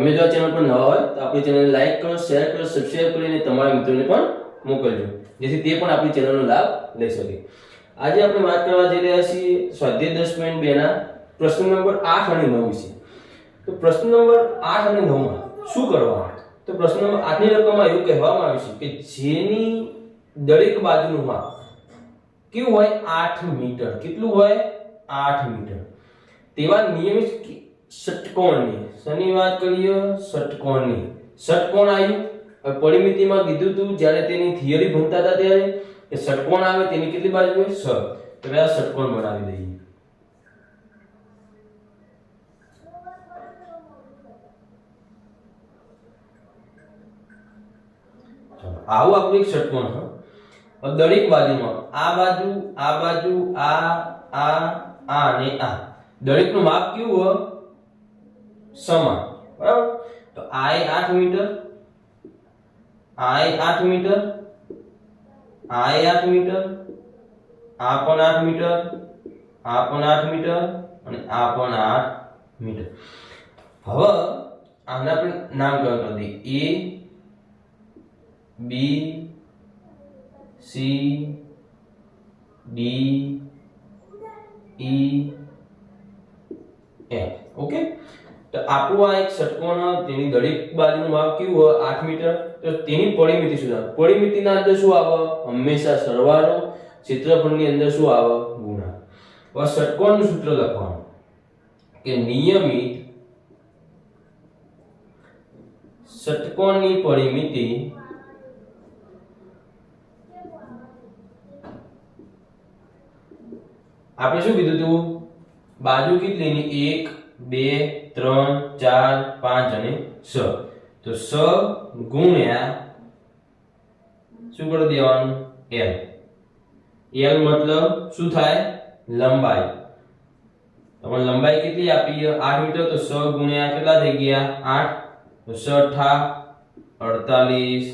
તમે જો આ ચેનલ પર નવા હોય તો આપણી ચેનલને લાઈક કરો, શેર કરો, સબસ્ક્રાઇબ કરીને તમારા મિત્રોને પણ મોકલજો, જેથી તે પણ આપણી ચેનલનો લાભ લઈ શકે. આજે આપણે વાત કરવા જઈ રહ્યા છીએ સ્વાધ્યાય 10.2 ના પ્રશ્ન નંબર 8 અને 9 વિશે. તો પ્રશ્ન નંબર 8 અને 9 માં શું કરવાનું? તો પ્રશ્ન નંબર 8 ની રકમમાં એવું કહેવામાં આવ્યું છે કે જેની દરેક બાજુનું માપ કેવું હોય 8 મીટર. કેટલું હોય? 8 મીટર. તેવા નિયમિત ષટકોણની, શેની વાત કરીએ? ષટકોણની. ષટકોણ આવ્યું. હવે પરિમિતિમાં કીધું તું જ્યારે તેની થિયરી ભણતા હતા ત્યારે કે ષટકોણ આવે તેની કેટલી બાજુ હોય? 6. તો આ ષટકોણ બનાવી દઈએ. આવું આપણું એક ષટકોણ છે. દરેક બાજુમાં આ બાજુ, આ બાજુ, આ અને આ દરેકનું માપ કેવું હોય? સમાન. બરાબર? તો આ એ 8 મીટર, આ એ 8 મીટર, આ એ 8 મીટર, આ પણ 8 મીટર, આ પણ 8 મીટર અને આ પણ 8 મીટર. હવે આને આપણે નામકરણ કરી દઈએ. A B C D E F. Okay, તો આપણું આ એક ષટકોણ તેની દરેક બાજુનું માપ કેવું હોય? 8 મીટર. તો તેની પરિમિતિ શું આવે? પરિમિતિના અંદર શું આવે? હંમેશા સરવાળો, ક્ષેત્રફળની અંદર શું આવે? ગુણાકાર. હવે ષટકોણનું સૂત્ર લખવાનું કે નિયમિત ષટકોણની પરિમિતિ આપણે શું કીધું તું? બાજુ કેટલીની? 1 2 3 4 5 અને 6. તો 6 ગુણ્યા શું કરી દેવાનું? L. L મતલબ શું થાય? લંબાઈ. તમને લંબાઈ કેટલી આપી? 8 મીટર. તો 6 ગુણ્યા કેટલા થઈ ગયા? 8. તો 6 ઠા 48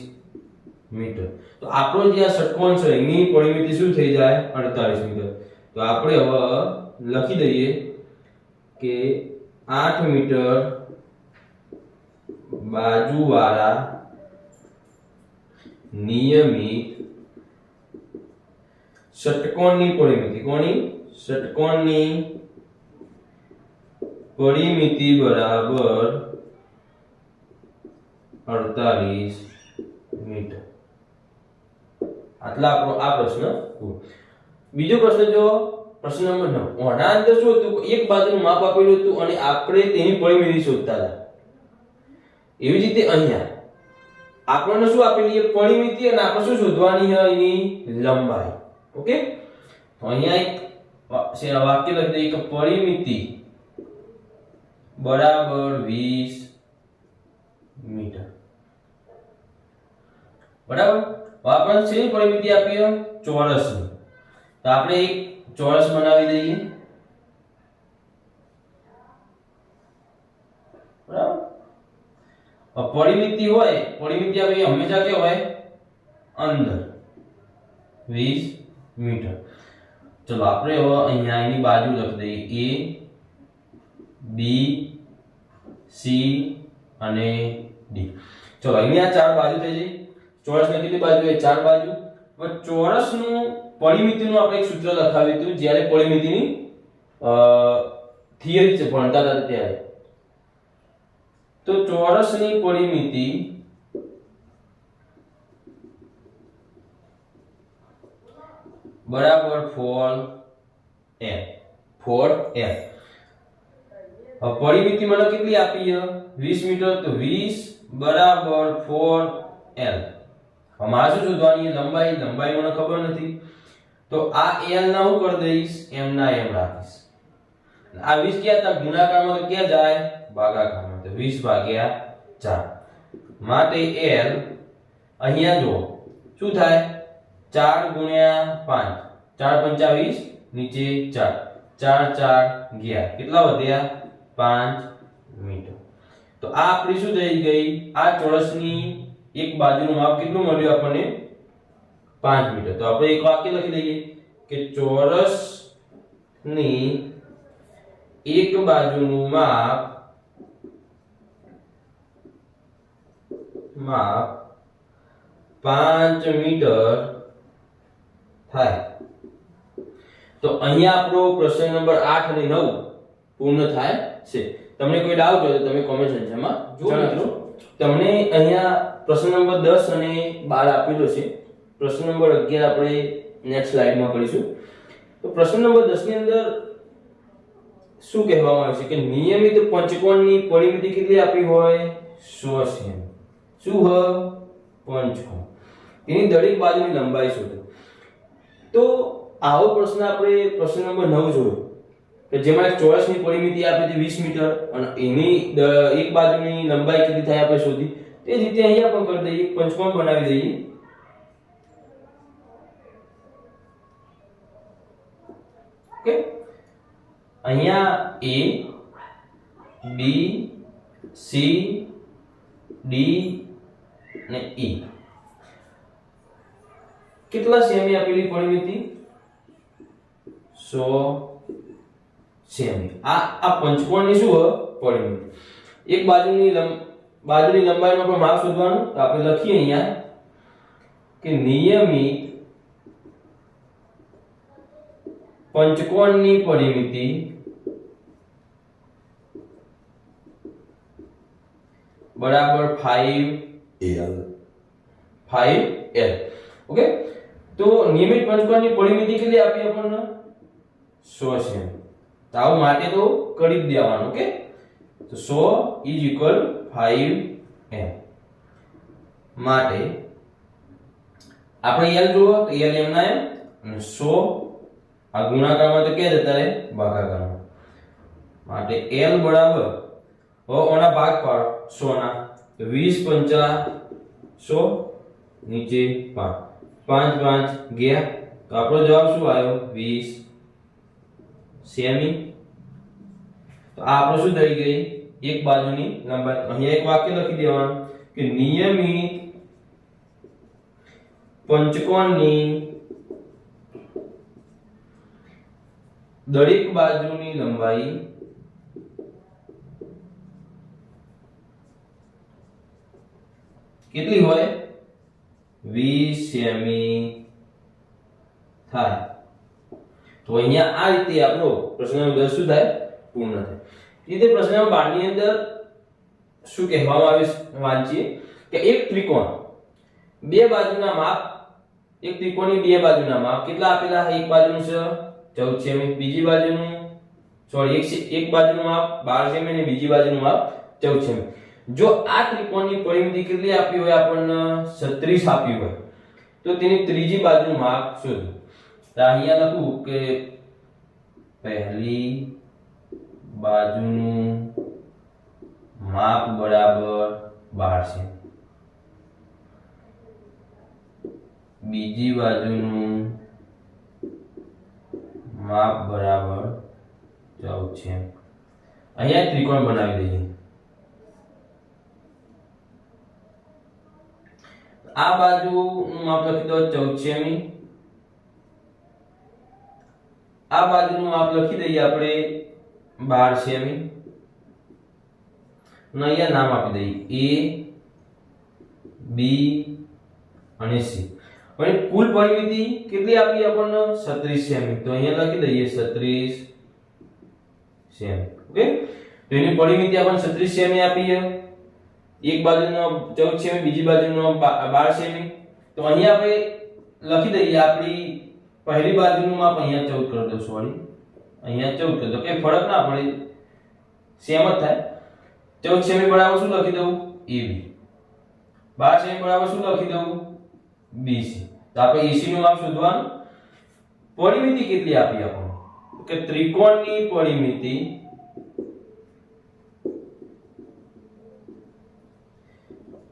મીટર. તો આપણો જે આ ષટકોણ છે એની પરિમિતિ શું થઈ જાય? 48 મીટર. તો આપણે હવે લખી દઈએ કે 8 મીટર બાજુવાળા નિયમિત ષટકોણની પરિમિતિ. કોની? ષટકોણની પરિમિતિ બરાબર 48 મીટર. આટલા આપણો આ પ્રશ્ન. બીજો પ્રશ્ન જો પ્રશ્ન નંબર 9. આના અંદર શું હતું? એક બાજુનું માપ આપેલું હતું અને આપણે તેની પરિમિતિ શોધતા હતા. એવી જ રીતે અહીંયા આપણને શું આપેલી છે? પરિમિતિ. અને આપણે શું શોધવાની છે? એની લંબાઈ. ઓકે, તો અહીંયા એક વાક્ય લખી દઈએ કે પરિમિતિ બરાબર 20 મીટર. બરાબર? આપણને શેની પરિમિતિ આપી છે? ચોરસની. તો આપણે એક ચોરસ બનાવી દઈએ. બરાબર? પરિમિતિ હોય, પરિમિતિ આપણે હંમેશા કે હોય? અંદર 20 મીટર. ચલો આપણે હવે અહીંયા એની બાજુ લખી દઈએ. A B C અને D. ચલો અહીંયા ચાર બાજુ થઈ ગઈ. ચોરસની કેટલી બાજુ? 4 બાજુ. હવે ચોરસનું પરિમિતિનું આપણે એક સૂત્ર લખાવ્યું હતું જ્યારે પરિમિતિની થિયરી છે ભણતા હતા ત્યારે. તો ચોરસની પરિમિતિ બરાબર 4L. 4L. હવે પરિમિતિ મને કેટલી આપી છે? 20 મીટર. તો 20 બરાબર 4L. અમારે શું શોધવાની? લંબાઈ. લંબાઈ મને ખબર નથી. તો આ L ના હું કરી દઈશ? M ના M રાખીશ. આ 20 ક્યાં હતા? ગુણાકારમાં. તો ક્યાં જાય? ભાગાકારમાં. તો 20 ભાગ્યા 4. માટે L અહીંયા જો શું થાય? 4 ગુણ્યા 5. 4 5 20. નીચે 4. 4 4 ગયા. કેટલા વધ્યા? 5 મીટર. તો આ આપણી શું થઈ ગઈ? આ ચોરસની એક બાજુનું માપ કેટલું મળ્યું આપણને? 5 મીટર. તો આપણે એક વાક્ય લખી દઈએ કે ચોરસની એક બાજુનું માપ માપ 5 મીટર થાય. તો અહીંયા આપણો પ્રશ્ન નંબર 8 અને 9 પૂર્ણ થાય છે. તમને કોઈ ડાઉટ હોય તો તમે કોમેન્ટ સેક્શનમાં જણાવજો. તમને અહીંયા પ્રશ્ન નંબર 10 અને 12 આપેલો છે. પ્રશ્ન નંબર 11 આપણે નેક્સ્ટ સ્લાઇડમાં કરીશું. તો પ્રશ્ન નંબર 10 ની અંદર શું કહેવામાં આવે છે કે નિયમિત પંચકોણની પરિમિતિ કેટલી આપી હોય? 100 સેમી. શું હોય? પંચકોણ. તેની દરેક બાજુની લંબાઈ શોધો. તો આવો પ્રશ્ન આપણે પ્રશ્ન નંબર 9 જોયો કે જેમાં એક ચોરસની પરિમિતિ આપી હતી 20 મીટર અને એની એક બાજુની લંબાઈ કેટલી થાય આપણે શોધી. તે જ રીતે અહીંયા પણ કરી દઈએ, પંચકોણ બનાવી દઈએ. ઓકે, અહીંયા A B C D અને E કેટલા સેમી આપેલી પરિમિતિ? 100 સેમી. આ પંચકોણની શું હોય? પરિમિતિ. એક બાજુની લંબાઈનો પણ માપ શોધવાનું. તો આપણે લખીએ અહીંયા કે નિયમિત પંચકોણની પરિમિતિ બરાબર 5L. ઓકે, તો નિયમિત પંચકોણની પરિમિતિ કેટલી આપી આપણને? 100 સેમી. તો આવું માટે તો કરી જ દેવાનું. ઓકે, તો 100 = 5M. માટે આપણે L જુઓ તો L એમના એમ અને 100 આ ગુણાકારમાં તો કે જતા રહે ભાગાકારમાં. માટે L બરાબર ઓના ભાગ પાડ 100 ના તો 20 5 100 નીચે 5 5 5 ગયા તો આપણો જવાબ શું આવ્યો? 20 સેમી. તો આ આપણો શું થઈ ગઈ? એક બાજુની લંબાઈ. અહીંયા એક વાક્ય લખી દેવાનું કે નિયમિત પંચકોણની દરેક બાજુની લંબાઈ કેટલી હોય? 20 સેમી થાય. તો અહીંયા આ રીતે આપણો પ્રશ્ન નંબર 10 શું થાય? પૂર્ણ થાય. રીતે પ્રશ્ન નંબર 12 ની અંદર શું કહેવામાં આવે છે વાંચીએ કે એક ત્રિકોણ બે બાજુના માપ, એક ત્રિકોણની બે બાજુના માપ કેટલા આપેલા છે? એક બાજુનું છે 14 સેમી, બીજી બાજુનું એક બાજુનું માપ 12 સેમી અને બીજી બાજુનું માપ 14 સેમી. જો આ ત્રિકોણની પરિમિતિ કેટલી આપી હોય? આપણને 36 આપી હોય તો તેની ત્રીજી બાજુનું માપ શોધો. તો અહીંયા લખું કે પહેલી બાજુનું માપ બરાબર 12 સેમી, બીજી બાજુનું માપ બરાબર 14 સેમી. અહીંયા ત્રિકોણ બનાવી દઈએ. આ બાજુનું માપ લખી દો 14 સેમી, આ બાજુનું માપ લખી દઈએ આપણે 12 સેમી અને અહીંયા નામ આપી દઈએ A B અને C. અને કુલ પરિમિતિ કેટલી આપી આપણને? 36 સેમી. તો અહીંયા લખી દઈએ 36 સેમી. ઓકે, તો એની પરિમિતિ આપણને 36 સેમી આપી છે. એક બાજુનો 14 સેમી, બીજી બાજુનો 12 સેમી. તો અહીંયા આપણે લખી દઈએ આપણી પહેલી બાજુનું માપ અહીંયા 14 કરી દો. સોરી, અહીંયા 14 કરી દો. કે ફરક ના પડે, સેમ જ થાય. 14 સેમી બરાબર શું લખી દઉં? AB. 12 સેમી બરાબર શું લખી દઉં? BC. તો આપણે AC નું માપ શોધવાનું. પરિમિતિ કેટલી આપી આપણને? કે ત્રિકોણની પરિમિતિ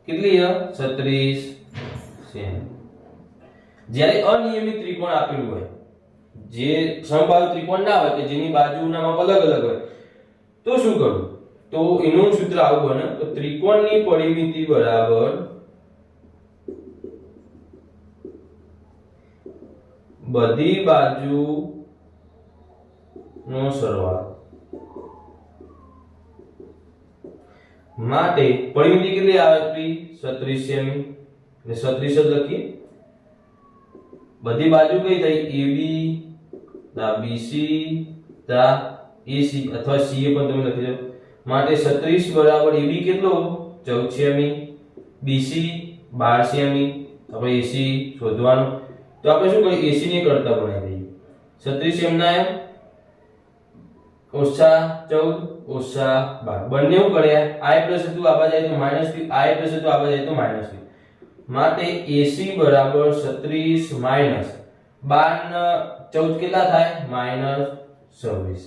કેટલી છે? 36 સેમી. જ્યારે અનિયમિત ત્રિકોણ આપેલું હોય, જે સમબાહુ ત્રિકોણ ના હોય કે જેની બાજુના માપ અલગ અલગ હોય, તો શું કરવું? તો એનું સૂત્ર આવું બને તો ત્રિકોણની પરિમિતિ બરાબર બધી બાજુનો સરવાળો. માટે પરિમિતિ કેટલી આપી? 36 સેમી એટલે 36 જ લખીએ. બધી બાજુ કઈ થઈ? AB તા BC તા AC અથવા CA પણ તમે લખી દો. માટે 36 બરાબર AB કેટલો? 14 સેમી, BC 12 સેમી, આપણે AC શોધવાનું. તો આપણે શું કરીએ? AC ને કરતા બનાવી દઈએ. 36 એમના એમ ઓછા 14 ઓછા 12 બંને શું કર્યા? I પ્લસ હતું આ બાજુ જાય તો માઈનસ થયું, I પ્લસ હતું આ બાજુ જાય તો માઈનસ થયું. માટે AC બરાબર 36 માઈનસ 12 ને 14 કેટલા થાય? માઈનસ 26.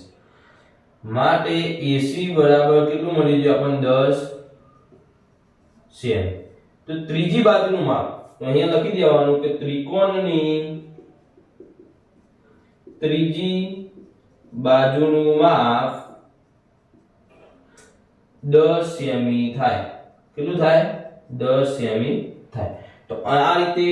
માટે AC બરાબર કેટલું મળી ગયું આપણને? 10 સેમી. તો ત્રીજી બાજુનું માપ તો અહીંયા લખી દેવાનું કે ત્રિકોણની ત્રીજી બાજુનું માપ 10 સેમી થાય. કેટલું થાય? 10 સેમી થાય. તો આ રીતે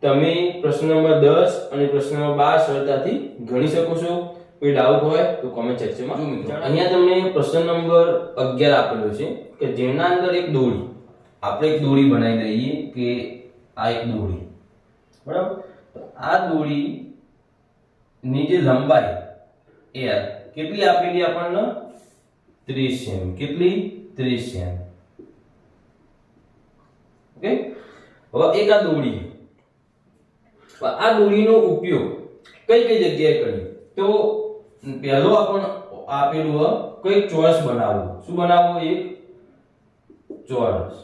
તમે પ્રશ્ન નંબર 10 અને પ્રશ્ન નંબર 12 સરળતાથી ગણી શકો છો. કોઈ ડાઉટ હોય તો કોમેન્ટ સેક્શનમાં મિત્રો. અહીંયા તમને પ્રશ્ન નંબર 11 આપેલો છે કે જેમના અંદર એક દોરી, આપણે એક દોરી બનાવી દઈએ કે આ એક દોરી, બરાબર? તો આ દોરી ની જે લંબાઈ l કેટલી આપેલી આપણને? 30 સેમી. કેટલી? 30 સેમી. ઓકે. હવે એક આ દોરી, આ દોરીનો ઉપયોગ કઈ કઈ જગ્યાએ કરીએ? તો પહેલો આપણને આપેલું કોઈ ચોરસ બનાવવું. શું બનાવવું? એક ચોરસ.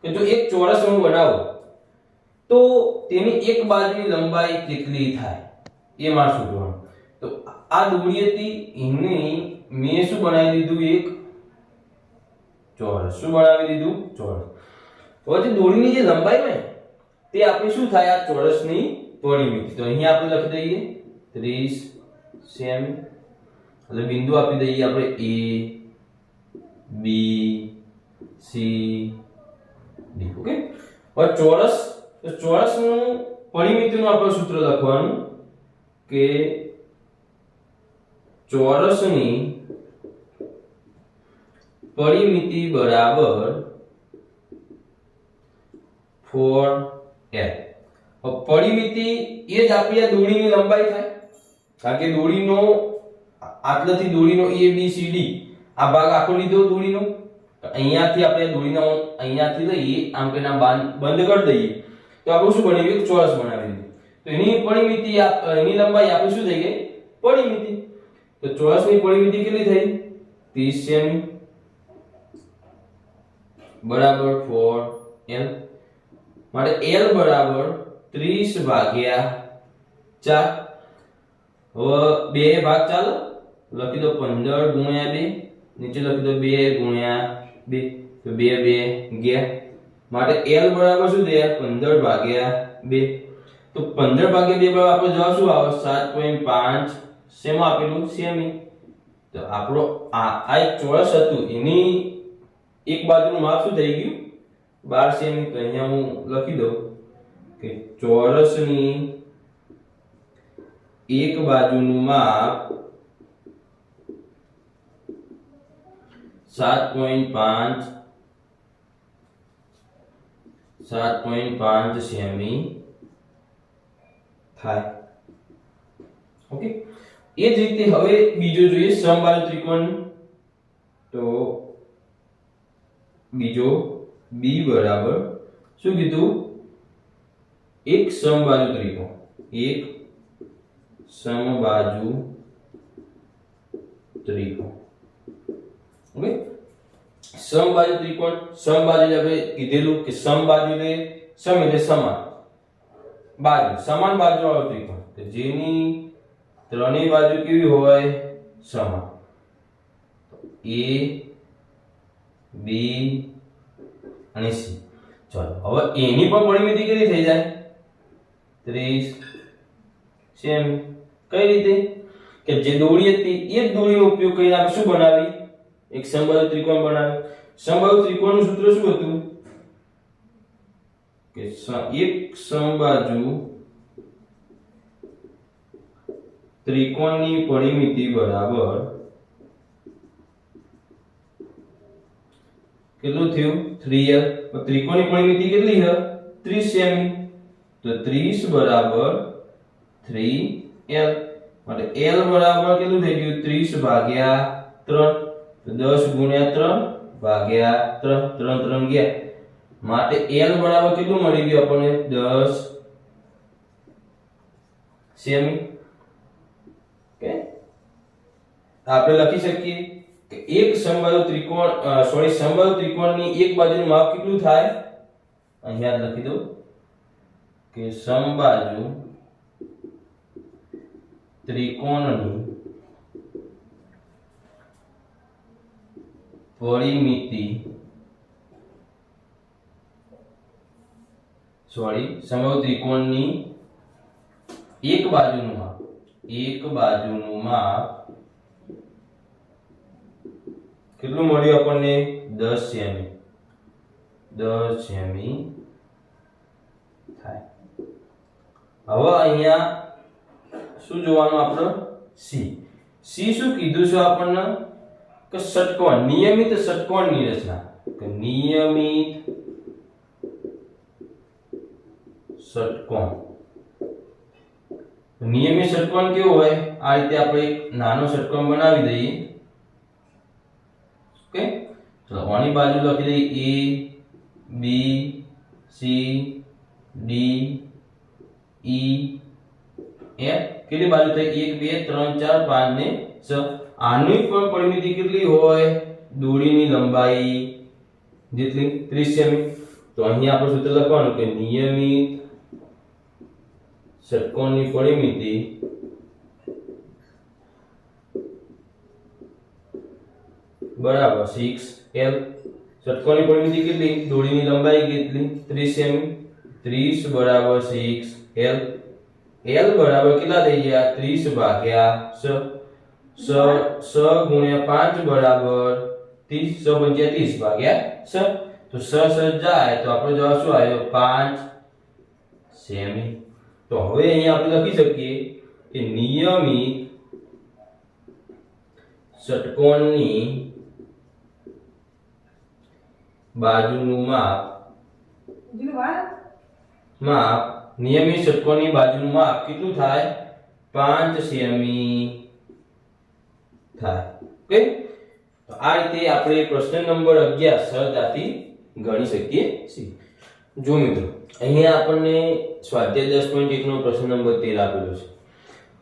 કે જો એક ચોરસ હું બનાવું તો તેની એક બાજુની લંબાઈ કેટલી થાય એ મારે શોધવાનું. તો આ દોરી હતી એની મેં શું બનાવી દીધું? એક ચોરસ. શું બનાવી દીધું? ચોરસ. હવે જે દોરીની જે લંબાઈ હોય તે આપણી શું થાય? આ ચોરસની પરિમિતિ. તો અહીંયા આપણે લખી દઈએ 30 સેમી. એટલે બિંદુ આપી દઈએ આપણે A B C D. Okay. હવે ચોરસ, તો ચોરસનું પરિમિતિનું આપણે સૂત્ર લખવાનું કે ચોરસની પરિમિતિ બરાબર 4l. પરિમિતિ એ જ આપણી આ દોરીની લંબાઈ થાય. કારણ કે દોરીનો આટલાથી દોરીનો A B C D આ ભાગ આખો લીધો દોરીનો. અહીંયાથી આપણે દોરીનો અહીંયાથી લઈએ આમ કે નામ બંધ કરી દઈએ તો આપણું શું બની ગયું? ચોરસ બનાવી દીધું. તો એની પરિમિતિ એની લંબાઈ આપણે શું થઈ ગઈ? પરિમિતિ. તો ચોરસની પરિમિતિ કેટલી થઈ? 30 સેમી બરાબર 4l. માટે l બરાબર 30 ભાગ્યા 4. હવે બે ભાગ ચાલો લખી દો 15 ગુણ્યા 2. નીચે લખી દો 2 ગુણ્યા 2. તો 2 2 ગયા. માટે l બરાબર શું થયા? 15 ભાગ્યા 2. તો 15 ભાગ્યા 2 બરાબર આપણો જવાબ શું આવે? 7.5 શેમાં આપેલું? સેમી. તો આપણો આ એક ચોરસ હતું એની એક બાજુનું માપ શું થઈ ગયું? 12 સેમી. તો અહીંયા હું લખી દઉં કે ચોરસની એક બાજુનું માપ 7.5 સેમી થાય. ઓકે. એ જ રીતે હવે બીજો જોઈએ સમબાજુ ત્રિકોણ. તો બીજો B બરાબર શું કીધું? એક સમબાજુ ત્રિકોણ. એક સમબાજુ ત્રિકોણ. ઓકે. સમબાજુ ત્રિકોણ, સમબાજુ આપણે કીધેલું કે સમબાજુ એટલે સમ એટલે સમાન બાજુ, સમાન બાજુ વાળો ત્રિકોણ કે જેની ત્રણેય બાજુ કેવી હોય? સમાન. A B અને C. ચલો હવે એની પણ પરિમિતિ કેટલી થઈ જાય? 30 સેમી. કઈ રીતે? કે જે દોરી હતી એ જ દોરીનો ઉપયોગ કરીને આપણે શું બનાવી? એક સમબાજુ ત્રિકોણ બનાવી. સમબાજુ ત્રિકોણનું સૂત્ર શું હતું? કે એક સમબાજુ ત્રિકોણની પરિમિતિ બરાબર કેટલું થયું 3l. તો ત્રિકોણની પરિમિતિ કેટલી છે 30 સેમી. તો 30 બરાબર 3l. માટે l બરાબર કેટલું થઈ ગયું 30 ભાગ્યા 3. તો 10 ગુણ્યા 3 ભાગ્યા 3. 3 3 ગયા. માટે l બરાબર કેટલું મળી ગયું આપણને 10 સેમી. ઓકે, આપણે લખી શકીએ કે એક સમબાહુ ત્રિકોણ સમબાહુ ત્રિકોણની એક બાજુનું માપ કેટલું થાય. અહીંયા લખી દઉં કે સમબાજુ ત્રિકોણની પરિમિતિ સમબાહુ ત્રિકોણની એક બાજુનું માપ કેટલું મળ્યું આપણને 10 સેમી. 10 સેમી થાય. હવે અહીંયા શું જોવાનું આપણે c શું કીધું છે આપણને કે ષટકોણ નિયમિત ષટકોણની રચના. કે નિયમિત ષટકોણ. નિયમિત ષટકોણ કેવો હોય આ રીતે આપણે એક નાનો ષટકોણ બનાવી દઈએ. ઓકે, ચલો આની બાજુ લખી દઈએ a b c d e f. કેટલી બાજુ થઈ 1 2 3 4 5 ને 6. આની પણ પરિમિતિ કેટલી હોય દોરીની લંબાઈ જેટલી 30 સેમી. તો અહીંયા આપણે સૂત્ર લખવાનું કે નિયમિત ષટકોણની પરિમિતિ બરાબર 6l. ષટકોણની પરિમિતિ કેટલી દોરીની લંબાઈ કેટલી 30 સેમી. 30 બરાબર 6l. l બરાબર કેટલા થઈ ગયા 30 ભાગ્યા 6. 6 ગુણ્યા 5 બરાબર 30. 6 × 30 ભાગ્યા 6. તો 6 જાય તો આપણો જવાબ શું આવ્યો 5 સેમી. તો હવે અહીંયા આપણે લખી શકીએ કે નિયમિત ષટકોણની બાજુનું માપ નિયમિત ષટકોણની બાજુનું માપ કેટલું થાય 5 સેમી થાય. ઓકે, તો આ રીતે આપણે પ્રશ્ન નંબર 11 સરળતાથી ગણી શકીએ છીએ. જો મિત્રો અહીંયા આપણને સ્વાધ્યાય 10.1 નો પ્રશ્ન નંબર 13 આપેલો છે.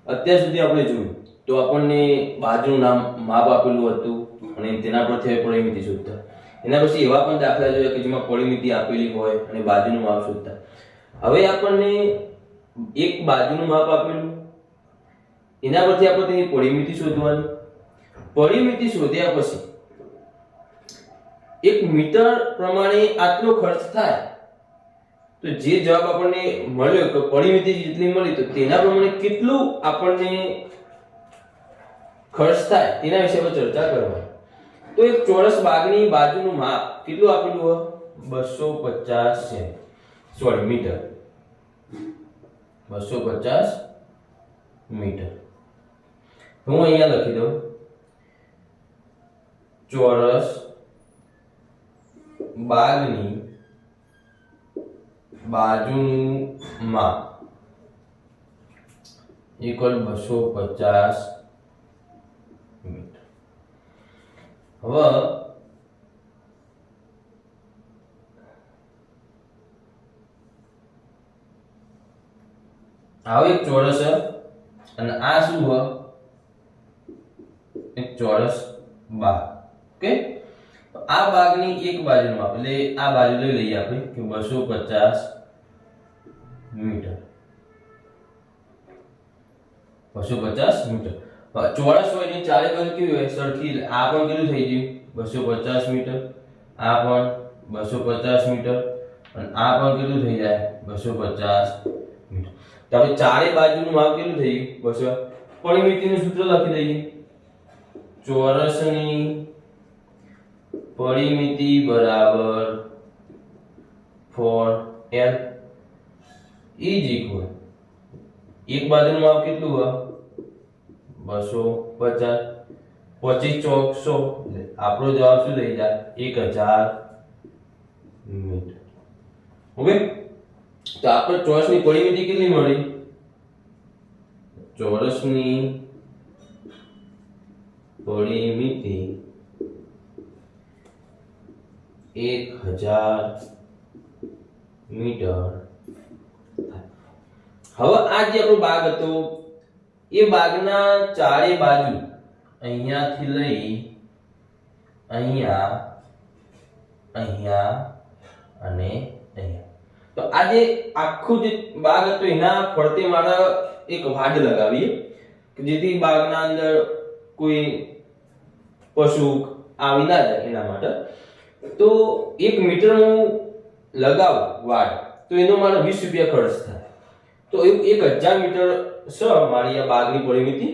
અત્યાર સુધી આપણે જોયું તો આપણને બાજુનું માપ આપેલું હતું અને તેના પરથી પરિમિતિ શોધતા. એના પછી એવા પણ દાખલા જોયા કે જેમાં પરિમિતિ આપેલી હોય અને બાજુનું માપ શોધતા. હવે આપણને એક બાજુનું માપ આપેલું એના પરથી આપણે તેની પરિમિતિ શોધવાની. પરિમિતિ શોધ્યા પછી 1 મીટર પ્રમાણે આટલો ખર્ચ થાય તો જે જવાબ આપણને મળ્યો કે પરિમિતિ જેટલી મળી તો તેના પ્રમાણે કેટલું આપણને ખર્ચ થાય તેના વિશે આપણે ચર્ચા કરવાની. તો એક ચોરસ બાગની બાજુનું માપ કેટલું આપેલું હોય 250 મીટર. 250 મીટર. હું અહીંયા લખી દઉં ચોરસ બાગની બાજુનું માપ ઇક્વલ 250 મીટર. હવે આવો એક ચોરસ છે અને આ શું હોય એક ચોરસ બાગ. ઓકે, આ બાગની એક બાજુનું માપ એટલે આ બાજુ લઈ લઈએ આપણે કે 250 મીટર. 250 મીટર. ચોરસ હોય એની ચારે બાજુ કેવી હોય સરખી. આ પણ કેટલું થઈ ગયું 250 મીટર. આ પણ 250 મીટર અને આ પણ કેટલું થઈ જાય 250 મીટર. તો આપણે ચારે બાજુનું માપ કેટલું થઈ ગયું 200. પરિમિતિનું સૂત્ર લખી દઈએ. ચોરસની પરિમિતિ બરાબર 4l ઇઝ ઇક્વલ એક બાજુનું માપ કેટલું હોય 250. 25 ચોક 100 આપણો જવાબ શું થઈ જાય 1000 મીટર. ઓકે, તો આપણે ચોરસની પરિમિતિ કેટલી મળી? ચોરસની પરિમિતિ 1000 મીટર. હવે આ જે આપણો બાગ હતો એ બાગના ચારે બાજુ અહીંયાથી લઈ અહીંયા અહીંયા અને અહીંયા, તો આ જે આખું જે બાગ હતો એના ફરતે મારે એક વાડ લગાવીએ કે જેથી બાગના અંદર કોઈ પશુ આવી ના જાય એના માટે. તો 1 મીટર હું લગાવું વાડ તો એનો મારે 20 રૂપિયા ખર્ચ થાય. તો 1000 મીટર છે મારી આ બાગની પરિમિતિ.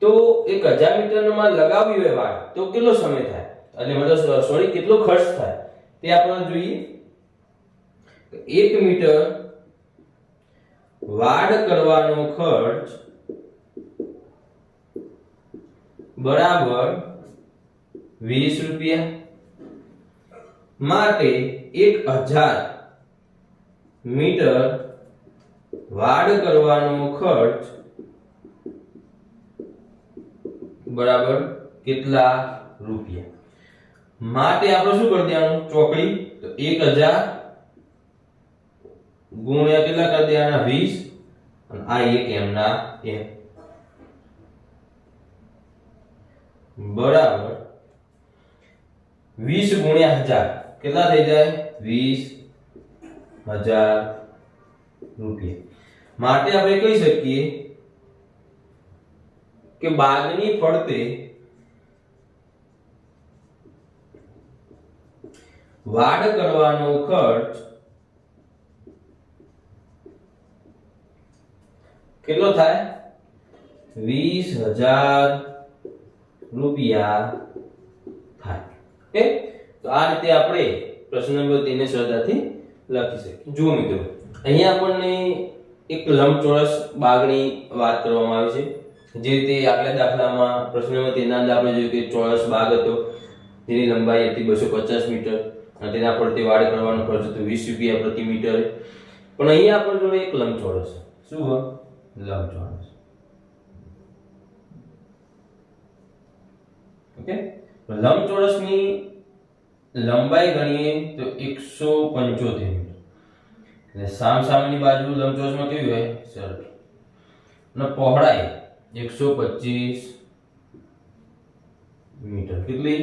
તો 1000 મીટરનો મારે લગાવ્યું હોય વાડ તો કેટલો સમય થાય, એટલે મતલબ સોરી કેટલો ખર્ચ થાય તે આપણે જોઈએ. 1 મીટર વાડ કરવાનો ખર્ચ બરાબર 20 રૂપિયા. માટે 1000 મીટર વાડ કરવાનો ખર્ચ બરાબર કેટલા રૂપિયા. માટે આપણે શું કરી દેવાનું ચોકડી, તો 1000 ગુણ્યા કેટલા કરી દેવાના 20 અને આ એક એમના એમ બરાબર 20 ગુણ્યા 1000 કેટલા થઈ જાય 20000 રૂપિયા. માટે આપણે કહી શકીએ કે બાગની ફરતે વાડ કરવાનો ખર્ચ કેટલો થાય 20000 રૂપિયા થાય. ઓકે, તો આ રીતે આપણે પ્રશ્ન નંબર 3 ને સરળતાથી લખી શકીએ. જુઓ મિત્રો, અહીંયા આપણને એક લંબચોરસ બાગની વાત કરવામાં આવી છે. જે રીતે આગલા દાખલામાં પ્રશ્ન નંબર 3 ના અંદર આપણે જોયું કે ચોરસ બાગ હતો જેની લંબાઈ હતી 250 મીટર અને તેના ફરતે વાડ કરવાનો ખર્ચ હતો 20 રૂપિયા પ્રતિ મીટર. પણ અહીંયા આપણે જોડે એક લંબચોરસ. શું હોય? લંબચોરસ. ઓકે, લંબચોરસની લંબાઈ ગણીએ તો 175 મીટર. એટલે સામસામેની બાજુ લંબચોરસમાં કેવી હોય? સરખી. અને પહોળાઈ 125 મીટર. કેટલી?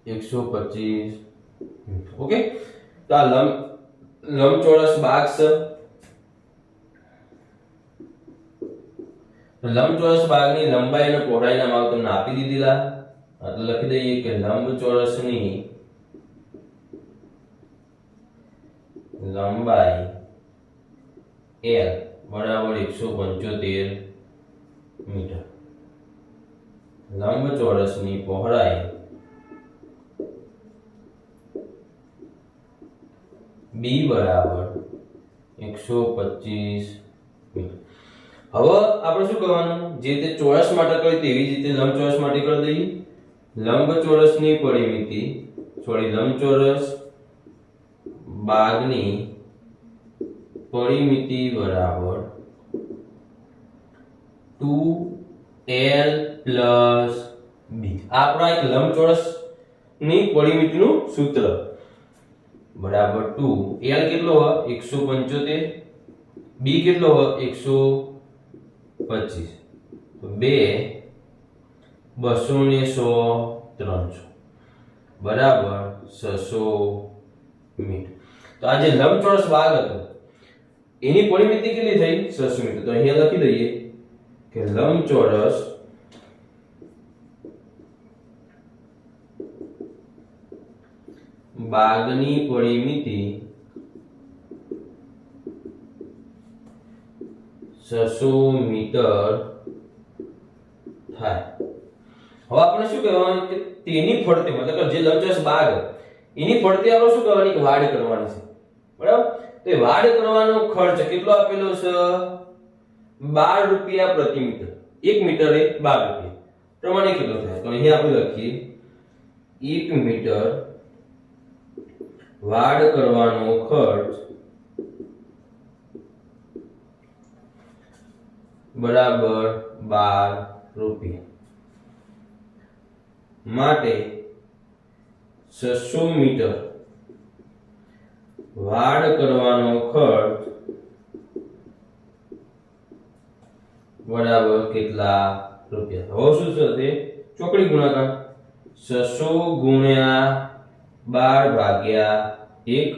125 મીટર. ઓકે, તો આ લંબચોરસ બાગ છે. લંબચોરસ બાગની લંબાઈ અને પહોળાઈના માપ તમને આપી દીધેલા. એટલે લખી દઈએ કે લંબચોરસની લંબાઈ L બરાબર 175 મીટર. લંબચોરસની પહોળાઈ B બરાબર 125 મીટર. હવે આપણે શું કરવાનું? જે રીતે ચોરસ માટે કરી તેવી જ રીતે લંબચોરસ માટે કરી દઈએ. લંબચોરસની પરિમિતિ લંબચોરસ બાગની પરિમિતિ બરાબર 2L plus B. આપણા એક લંબચોરસ ની પરિમિતિનું સૂત્ર બરાબર 2. L કેટલો હોય? 175. B કેટલો હોય? 125. તો 2 200 ને 100 300 બરાબર 600 મીટર. તો આ જે લંબચોરસ બાગ હતો એની પરિમિતિ કેટલી થઈ? 600 મીટર. તો અહીંયા લખી દઈએ કે લંબચોરસ બાગની પરિમિતિ 600 મીટર થાય. હવે આપણે શું કહેવાનું કે તેની ફરતે મતલબ કે જે લંબચોરસ બાગ એની ફરતે આપણે શું કરવાની કે વાડ કરવાની છે. બરાબર? તો એ વાડ કરવાનો ખર્ચ કેટલો આપેલો છે? 12 રૂપિયા પ્રતિ મીટર. 1 મીટરે 12 રૂપિયા પ્રમાણે કેટલો થાય? તો અહીંયા આપણે લખીએ 1 મીટર વાડ કરવાનો ખર્ચ બરાબર 12 રૂપિયા માટે 600 મીટર વાડ કરવાનો ખર્ચ બરાબર કેટલા રૂપિયા? હવે શું થશે? ચોકડી ગુણાકાર 600 ગુણ્યા 12 ભાગ્યા 1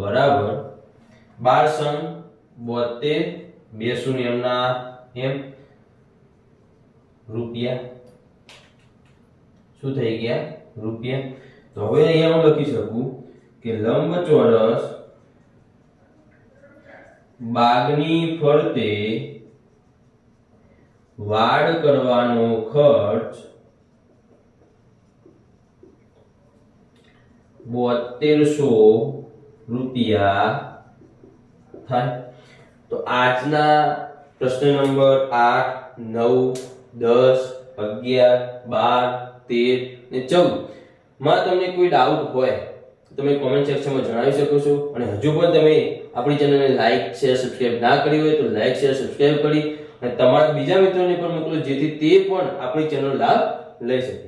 બરાબર 12 સમ 72 બે શૂન્ય એમના એમ રૂપિયા શું થઈ ગયા? રૂપિયા. તો હવે અહીંયા હું લખી શકું કે લંબચોરસ બાગની ફરતે વાડ કરવાનો ખર્ચ 7200 રૂપિયા થાય. તો આજના પ્રશ્ન નંબર 8, 9, 10, 11, 12, 13 ને 14 માં તમને કોઈ ડાઉટ હોય તો તમે કોમેન્ટ સેક્શનમાં જણાવી શકો છો. અને હજુ પણ તમે આપણી ચેનલને લાઈક શેર સબસ્ક્રાઇબ ના કરી હોય તો લાઈક શેર સબસ્ક્રાઇબ કરી અને તમારા બીજા મિત્રોને પણ મોકલો જેથી તે પણ આપણી ચેનલ લાભ લઈ શકે.